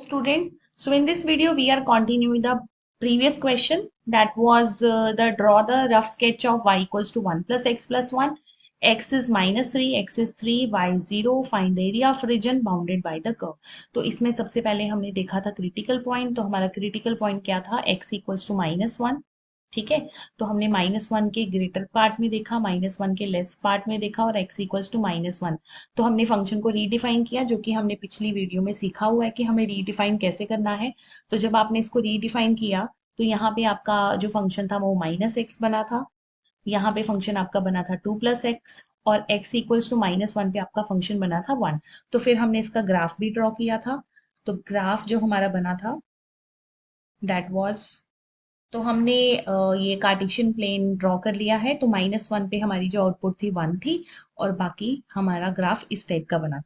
Student, so in this video we are continuing the previous question that was the draw the rough sketch of y equals to 1 plus x plus 1, x is minus 3, x is 3, y 0, find the area of region bounded by the curve. तो इसमें सबसे पहले हमने देखा था critical point. तो हमारा critical point क्या था, x इक्वल्स टू -1। ठीक है, तो हमने -1 के ग्रेटर पार्ट में देखा, -1 के लेस पार्ट में देखा और x इक्वल्स टू -1। तो हमने फंक्शन को रीडिफाइन किया, जो कि हमने पिछली वीडियो में सीखा हुआ है कि हमें रीडिफाइन कैसे करना है। तो जब आपने इसको रीडिफाइन किया तो यहाँ पे आपका जो फंक्शन था वो -x बना था, यहाँ पे फंक्शन आपका बना था 2 प्लस एक्स, और x इक्वल्स टू -1 पे आपका फंक्शन बना था 1। तो फिर हमने इसका ग्राफ भी ड्रॉ किया था। तो ग्राफ जो हमारा बना था दैट वाज, तो हमने ये कार्टेशियन प्लेन ड्रॉ कर लिया है। तो -1 पे हमारी जो आउटपुट थी 1 थी, और बाकी हमारा ग्राफ इस टाइप का बना था।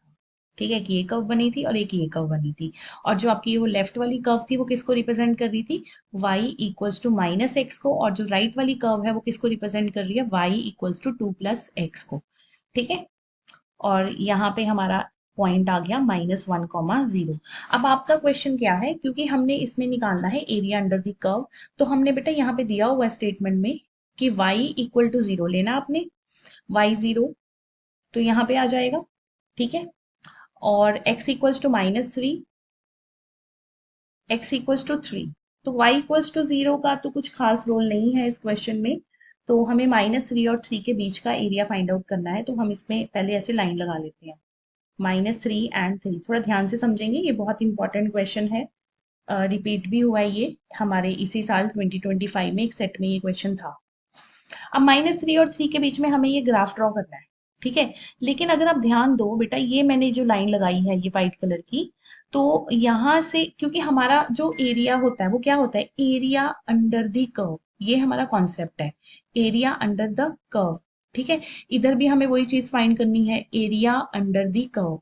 ठीक है, कि ये कर्व बनी थी और एक ये कर्व बनी थी। और जो आपकी वो लेफ्ट वाली कर्व थी वो किसको रिप्रेजेंट कर रही थी, y इक्वल्स टू -x को, और जो राइट वाली कर्व है वो किसको रिप्रेजेंट कर रही है, y equals to 2 plus x को। ठीक है, और यहाँ पे हमारा पॉइंट आ गया -1, 0। अब आपका क्वेश्चन क्या है, क्योंकि हमने इसमें निकालना है एरिया अंडर द कर्व, तो हमने बेटा यहाँ पे दिया हुआ स्टेटमेंट में कि y इक्वल टू 0 लेना आपने, y 0 तो यहाँ पे आ जाएगा। ठीक है, और x equals to -3, x equals to 3, तो y इक्वल्स टू 0 का तो कुछ खास रोल नहीं है इस क्वेश्चन में। तो हमें -3 और 3 के बीच का एरिया फाइंड आउट करना है। तो हम इसमें पहले ऐसे लाइन लगा लेते हैं, -3 और 3। थोड़ा ध्यान से समझेंगे, ये बहुत इंपॉर्टेंट क्वेश्चन है। रिपीट भी हुआ है ये हमारे इसी साल 2025 में एक सेट में ये क्वेश्चन था। अब -3 और 3 के बीच में हमें ये ग्राफ ड्रॉ करना है। ठीक है, लेकिन अगर आप ध्यान दो बेटा, ये मैंने जो लाइन लगाई है ये वाइट कलर की, तो यहाँ से क्योंकि हमारा जो एरिया होता है वो क्या होता है, एरिया अंडर द कर्व, ये हमारा कॉन्सेप्ट है, एरिया अंडर द कर्व। ठीक है, इधर भी हमें वही चीज फाइंड करनी है, एरिया अंडर द कर्व।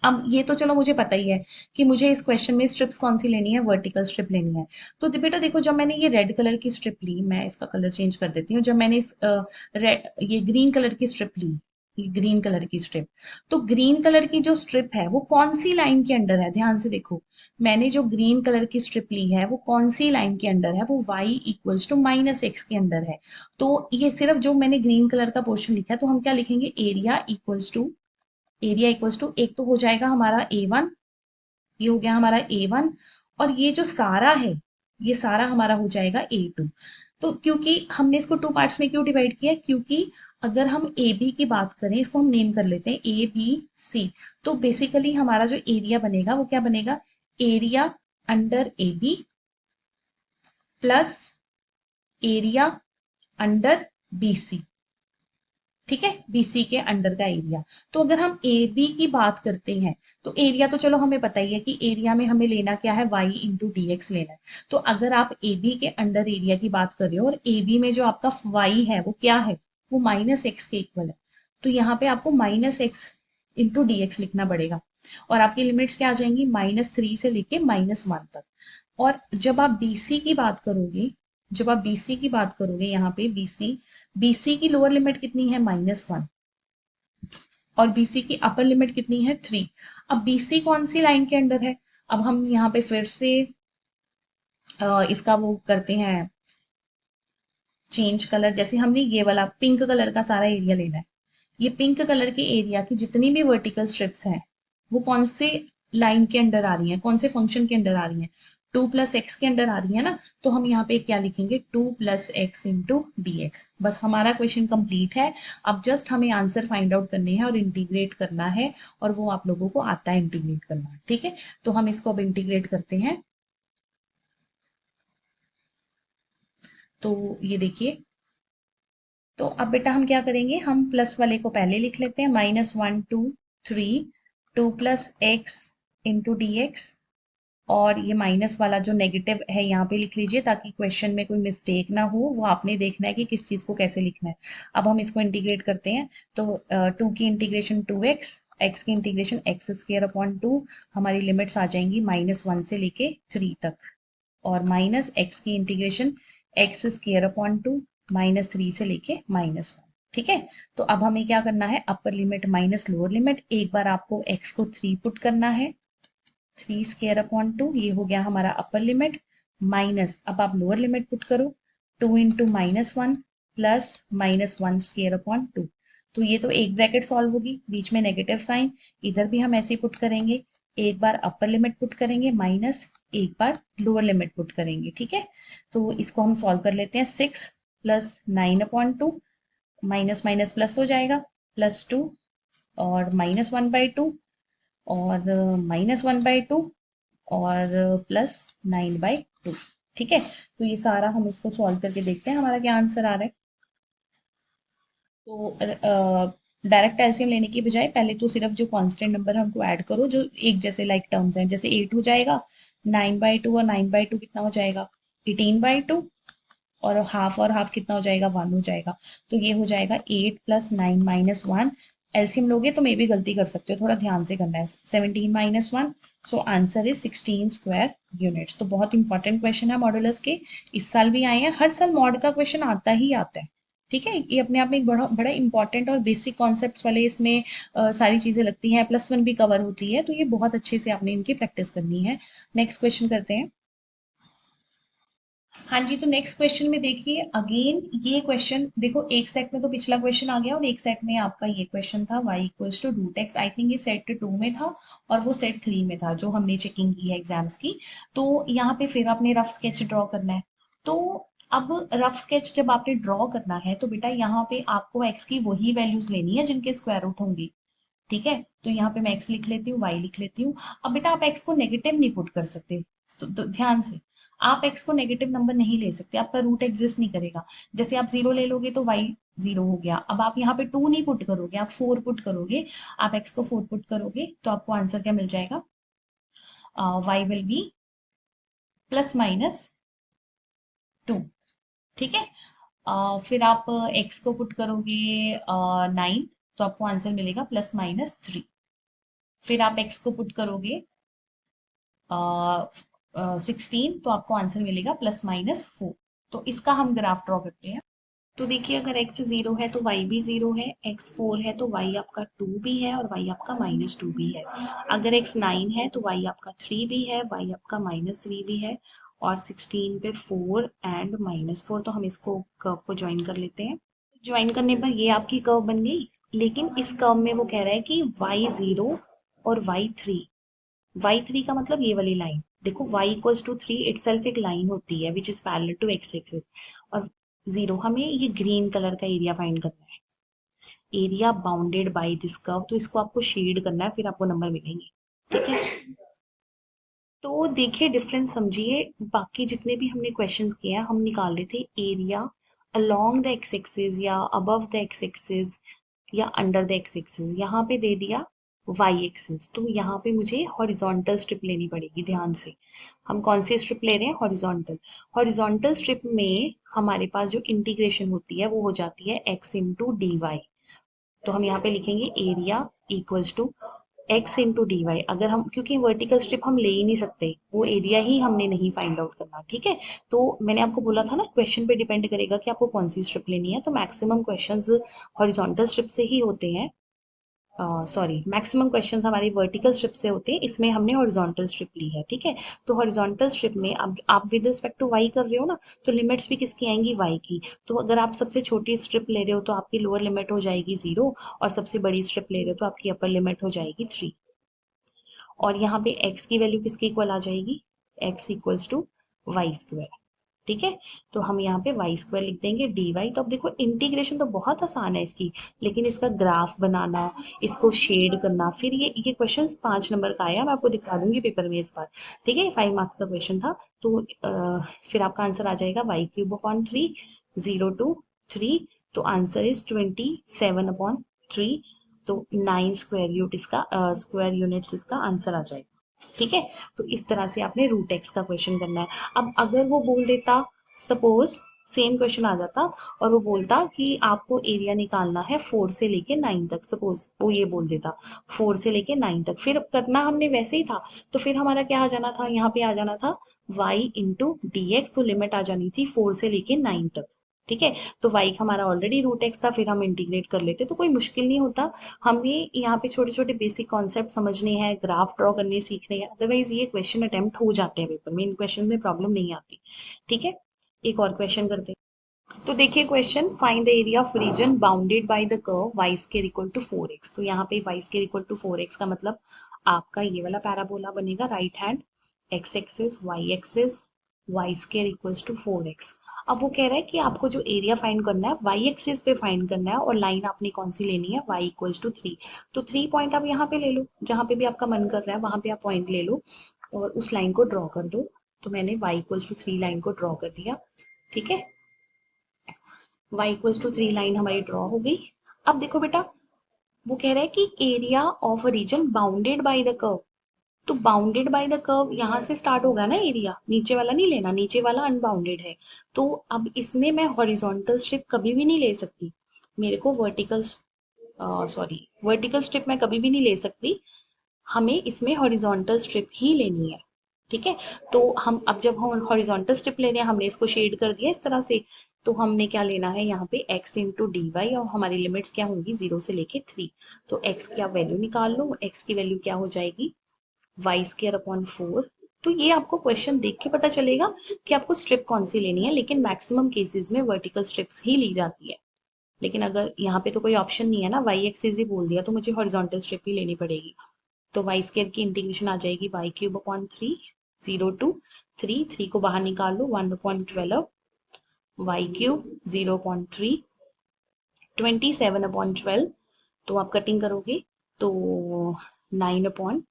अब ये तो चलो मुझे पता ही है कि मुझे इस क्वेश्चन में स्ट्रिप्स कौन सी लेनी है, वर्टिकल स्ट्रिप लेनी है। तो बेटा देखो, जब मैंने ये रेड कलर की स्ट्रिप ली, मैं इसका कलर चेंज कर देती हूँ, जब मैंने इस रेड ये ग्रीन कलर की स्ट्रिप ली, ये ग्रीन कलर की स्ट्रिप, तो ग्रीन कलर की जो स्ट्रिप है वो कौन सी लाइन के अंडर है, ध्यान से देखो। मैंने जो ग्रीन कलर की स्ट्रिप ली है वो कौन सी लाइन के अंडर है, वो y इक्वल्स टू -x के अंडर है। तो ये सिर्फ जो मैंने ग्रीन कलर का पोर्शन लिखा है, तो हम क्या लिखेंगे, area equals to, area equals to एक तो हो जाएगा हमारा A1, ये हो गया हमारा A1, और ये जो सारा है ये सारा हमारा हो जाएगा A2। तो क्योंकि हमने इसको टू पार्ट्स में क्यों डिवाइड किया, क्योंकि अगर हम ए बी की बात करें, इसको हम नेम कर लेते हैं ABC, तो बेसिकली हमारा जो एरिया बनेगा वो क्या बनेगा, area under AB plus area under BC। ठीक है, बीसी के अंडर का एरिया। तो अगर हम ए बी की बात करते हैं, तो एरिया तो चलो हमें पता ही है कि एरिया में हमें लेना क्या है, y इंटू डी एक्स लेना है। तो अगर आप ए बी के अंडर एरिया की बात कर रहे हो और ए बी में जो आपका y है वो क्या है, वो -x के इक्वल है, तो यहाँ पे आपको -x इंटू डी एक्स लिखना पड़ेगा। और आपकी लिमिट्स क्या आ जाएंगी, -3 से लेके -1 तक। और जब आप बीसी की बात करोगे, जब आप बीसी की बात करोगे, यहाँ पे बीसी, बीसी की लोअर लिमिट कितनी है, -1, और बीसी की अपर लिमिट कितनी है, 3। अब बीसी कौन सी लाइन के अंडर है, अब हम यहाँ पे फिर से इसका वो करते हैं चेंज कलर। जैसे हमने ये वाला पिंक कलर का सारा एरिया लेना है, ये पिंक कलर के एरिया की जितनी भी वर्टिकल स्ट्रिप्स हैं वो कौन से लाइन के अंडर आ रही हैं, कौन से फंक्शन के अंडर आ रही हैं, 2 प्लस एक्स के अंडर आ रही है ना। तो हम यहाँ पे क्या लिखेंगे, 2 plus x into D x. बस हमारा क्वेश्चन कंप्लीट है। अब जस्ट हमें आंसर फाइंड आउट करने हैं और इंटीग्रेट करना है, और वो आप लोगों को आता है इंटीग्रेट करना। ठीक है, तो हम इसको अब इंटीग्रेट करते हैं। तो ये देखिए, तो अब बेटा हम क्या करेंगे, हम प्लस वाले को पहले लिख लेते हैं, -1 2 3, 2 plus x into D x, और ये माइनस वाला जो नेगेटिव है यहाँ पे लिख लीजिए, ताकि क्वेश्चन में कोई मिस्टेक ना हो, वो आपने देखना है कि किस चीज़ को कैसे लिखना है। अब हम इसको इंटीग्रेट करते हैं, तो 2 की इंटीग्रेशन 2x, x की इंटीग्रेशन एक्स स्क्र अपॉन 2, हमारी लिमिट्स आ जाएंगी -1 से लेके 3 तक, और माइनस एक्स की इंटीग्रेशन एक्स स्क्र अपॉन 2, -3 से लेके -1। ठीक है, तो अब हमें क्या करना है, upper limit minus lower limit, एक बार आपको x को 3 पुट करना है, 3 स्क्वायर अपॉन 2, ये हो गया हमारा अपर लिमिट, माइनस अब आप लोअर लिमिट पुट करो, 2 इंटू -1 प्लस -1 स्क्वायर अपॉन 2। तो ये तो एक ब्रैकेट सॉल्व होगी, बीच में नेगेटिव साइन, इधर भी हम ऐसे ही पुट करेंगे, एक बार अपर लिमिट पुट करेंगे माइनस, एक बार लोअर लिमिट पुट करेंगे, ठीक है। तो इसको हम सॉल्व कर लेते हैं, 6 प्लस 9/2, माइनस माइनस प्लस हो जाएगा, +2 और -1/2 और -1/2 और +9/2, ठीक है। तो ये सारा हम इसको सॉल्व करके देखते हैं हमारा क्या आंसर आ रहा है। तो डायरेक्ट एलसीएम लेने की बजाय पहले तो सिर्फ जो कांस्टेंट नंबर है उनको ऐड करो जो एक जैसे लाइक टर्म्स हैं, जैसे 8 हो जाएगा, 9/2 और 9/2 कितना हो जाएगा, 18/2, और हाफ कितना हो जाएगा, 1 हो जाएगा। तो ये हो जाएगा 8 प्लस 9 माइनस 1। एलसीएम लोगे तो मे भी गलती कर सकते हो, थोड़ा ध्यान से करना है। 17 - 1, so answer is 16 square units. तो बहुत इंपॉर्टेंट क्वेश्चन है मॉडुलस के, इस साल भी आए हैं, हर साल मॉड का क्वेश्चन आता ही आता है, ठीक है। ये अपने आप में एक बड़ा बड़ा इंपॉर्टेंट और बेसिक कॉन्सेप्ट्स वाले इसमें सारी चीजें लगती हैं, +1 भी कवर होती है, तो ये बहुत अच्छे से आपने इनकी प्रैक्टिस करनी है। नेक्स्ट क्वेश्चन करते हैं। हाँ जी, तो नेक्स्ट क्वेश्चन में देखिए अगेन ये क्वेश्चन देखो, एक सेट में तो पिछला क्वेश्चन आ गया और एक सेट में आपका ये क्वेश्चन था y equals to root x. I think ये सेट 2 में था और वो सेट 3 में था जो हमने चेकिंग की है एग्जाम्स की। तो यहाँ पे फिर आपने रफ स्केच ड्रॉ करना है। तो अब रफ स्केच जब आपने ड्रॉ करना है तो बेटा यहाँ पे आपको x की वही वैल्यूज लेनी है जिनके स्क्वायर रूट होंगी, ठीक है। तो यहाँ पे मैं x लिख लेती हूँ, y लिख लेती हूँ। अब बेटा आप x को नेगेटिव नहीं पुट कर सकते, तो ध्यान से, आप x को नेगेटिव नंबर नहीं ले सकते, आपका रूट एग्जिस्ट नहीं करेगा। जैसे आप 0 ले लोगे तो y 0 हो गया। अब आप यहाँ पे 2 नहीं पुट करोगे, आप 4 पुट करोगे। आप x को 4 पुट करोगे तो आपको आंसर क्या मिल जाएगा, y विल बी +-2, ठीक है। फिर आप x को पुट करोगे 9, तो आपको आंसर मिलेगा +-3। फिर आप x को पुट करोगे 16, तो आपको आंसर मिलेगा +-4। तो इसका हम ग्राफ ड्रॉ करते हैं। तो देखिए अगर x 0 है तो y भी 0 है, x 4 है तो y आपका 2 भी है और y आपका -2 भी है। अगर x 9 है तो y आपका 3 भी है, y आपका -3 भी है, और 16 पे 4 एंड -4। तो हम इसको कर्व को ज्वाइन कर लेते हैं। ज्वाइन करने पर ये आपकी कर्व बन गई, लेकिन इस कर्व में वो कह रहा है कि y0 और y3, y3 का मतलब ये वाली लाइन देखो, y इक्वल्स टू 3 इटसेल्फ एक लाइन होती है which is parallel to x axis, और 0 हमें ये ग्रीन कलर का एरिया फाइंड करना है, area bounded by this curve. तो इसको आपको शेड करना है, फिर आपको नंबर मिलेंगे, ठीक है। तो देखिए डिफरेंस समझिए, बाकी जितने भी हमने क्वेश्चंस किए हैं हम निकाल रहे थे area along the x axis या अबव द एक्स एक्सिस या अंडर द एक्स एक्सिस। यहाँ पे दे दिया वाई एक्सिस, तो यहाँ पे मुझे हॉरिजॉन्टल स्ट्रिप लेनी पड़ेगी, ध्यान से। हम कौन सी स्ट्रिप ले रहे हैं, हॉरिजॉन्टल। हॉरिजॉन्टल स्ट्रिप में हमारे पास जो इंटीग्रेशन होती है वो हो जाती है x इंटू डी वाई। तो हम यहाँ पे लिखेंगे area equals to x into d y. अगर हम, क्योंकि वर्टिकल स्ट्रिप हम ले ही नहीं सकते, वो एरिया ही हमने नहीं फाइंड आउट करना, ठीक है। तो मैंने आपको बोला था ना, क्वेश्चन पे डिपेंड करेगा कि आपको कौन सी स्ट्रिप लेनी है। तो मैक्सिमम क्वेश्चंस हॉरिजॉन्टल स्ट्रिप से ही होते हैं, सॉरी मैक्सिमम क्वेश्चंस हमारी वर्टिकल स्ट्रिप से होते हैं, इसमें हमने हॉरिजॉन्टल स्ट्रिप ली है, ठीक है। तो हॉरिजॉन्टल स्ट्रिप में अब आप विद रिस्पेक्ट टू वाई कर रहे हो ना, तो लिमिट्स भी किसकी आएंगी, वाई की। तो अगर आप सबसे छोटी स्ट्रिप ले रहे हो तो आपकी लोअर लिमिट हो जाएगी 0, और सबसे बड़ी स्ट्रिप ले रहे हो तो आपकी अपर लिमिट हो जाएगी 3। और यहाँ पे x की वैल्यू किसके इक्वल आ जाएगी, x equals to y square, ठीक है। तो हम यहाँ पे वाई स्क्वायर लिख देंगे डी वाई। तो अब देखो इंटीग्रेशन तो बहुत आसान है इसकी, लेकिन इसका ग्राफ बनाना, इसको शेड करना, फिर ये क्वेश्चन 5 नंबर का आया, मैं आपको दिखा दूंगी पेपर में इस बार, ठीक है। 5 मार्क्स का क्वेश्चन था। तो फिर आपका आंसर आ जाएगा y³ 0 to 3। तो आंसर इज 27/3। तो 9 स्क्वायर यूनिट्स इसका आंसर आ जाएगा, ठीक है। तो इस तरह से आपने रूट एक्स का क्वेश्चन करना है। अब अगर वो बोल देता, सपोज सेम क्वेश्चन आ जाता और वो बोलता कि आपको एरिया निकालना है 4 से लेके 9 तक, सपोज वो ये बोल देता 4 से लेके 9 तक, फिर करना हमने वैसे ही था। तो फिर हमारा क्या आ जाना था, यहाँ पे आ जाना था y इंटू डी एक्स। तो लिमिट आ जानी थी 4 से लेके 9 तक, ठीक है। तो y का हमारा ऑलरेडी रूट एक्स था, फिर हम इंटीग्रेट कर लेते, तो कोई मुश्किल नहीं होता। हमें यहाँ पे छोटे छोटे बेसिक कॉन्सेप्ट समझने हैं, ग्राफ ड्रॉ करने सीखने हैं, अदरवाइज ये क्वेश्चन अटेम्प्ट हो जाते हैं पेपर में, इन क्वेश्चन में प्रॉब्लम नहीं आती। ठीक है, एक और क्वेश्चन करते हैं। तो देखिए question, find the area of region bounded by the curve y square equal to 4x। तो यहाँ पे Y square equal to 4x का मतलब आपका ये वाला पैराबोला बनेगा, right hand, x axis y square equals to 4x। अब वो कह रहा है कि आपको जो एरिया फाइंड करना है वाई एक्सिस पे फाइंड करना है, और लाइन आपने कौन सी लेनी है, वाई इक्वल्स टू 3। तो 3 पॉइंट आप यहाँ पे ले लो, जहां पे भी आपका मन कर रहा है वहां पे आप पॉइंट ले लो और उस लाइन को ड्रॉ कर दो। तो मैंने वाई इक्वल्स टू 3 लाइन को ड्रॉ कर दिया। ठीक है, y इक्वल्स टू 3 लाइन हमारी ड्रॉ हो गई। अब देखो बेटा, वो कह रहा है कि area of a reason bounded by the curve. तो बाउंडेड बाय द कर्व यहाँ से स्टार्ट होगा ना एरिया, नीचे वाला नहीं लेना, नीचे वाला अनबाउंडेड है। तो अब इसमें मैं हॉरिजॉन्टल स्ट्रिप कभी भी नहीं ले सकती, मेरे को वर्टिकल स्ट्रिप मैं कभी भी नहीं ले सकती, हमें इसमें हॉरिजॉन्टल स्ट्रिप ही लेनी है। ठीक है, तो हम अब जब हम हॉरिजॉन्टल स्ट्रिप ले रहे हैं, हमने इसको शेड कर दिया इस तरह से, तो हमने क्या लेना है यहाँ पे x इंटू डी वाई, और हमारी लिमिट्स क्या होंगी 0 से लेके 3। तो x की आप वैल्यू निकाल लो, x की वैल्यू क्या हो जाएगी, वाई स्केयर अपॉन 4। तो ये आपको क्वेश्चन देख के पता चलेगा कि आपको स्ट्रिप कौन सी लेनी है, लेकिन मैक्सिमम केसेस में वर्टिकल स्ट्रिप्स ही ली जाती है। लेकिन अगर यहाँ पे तो कोई ऑप्शन नहीं है ना, वाई एक्सिस ही बोल दिया, तो मुझे हॉरिजॉन्टल स्ट्रिप ही लेनी पड़ेगी। तो वाई स्केयर की इंटीग्रेशन आ जाएगी वाई क्यूब अपॉन 3, 0 टू 3, 3 को बाहर निकाल लो, 1/12, वाई क्यूब 0.3, 27/12। तो आप कटिंग करोगे तो 9/4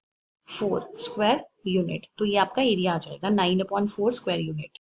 स्क्वायर यूनिट। तो ये आपका एरिया आ जाएगा 9/4 स्क्वायर यूनिट।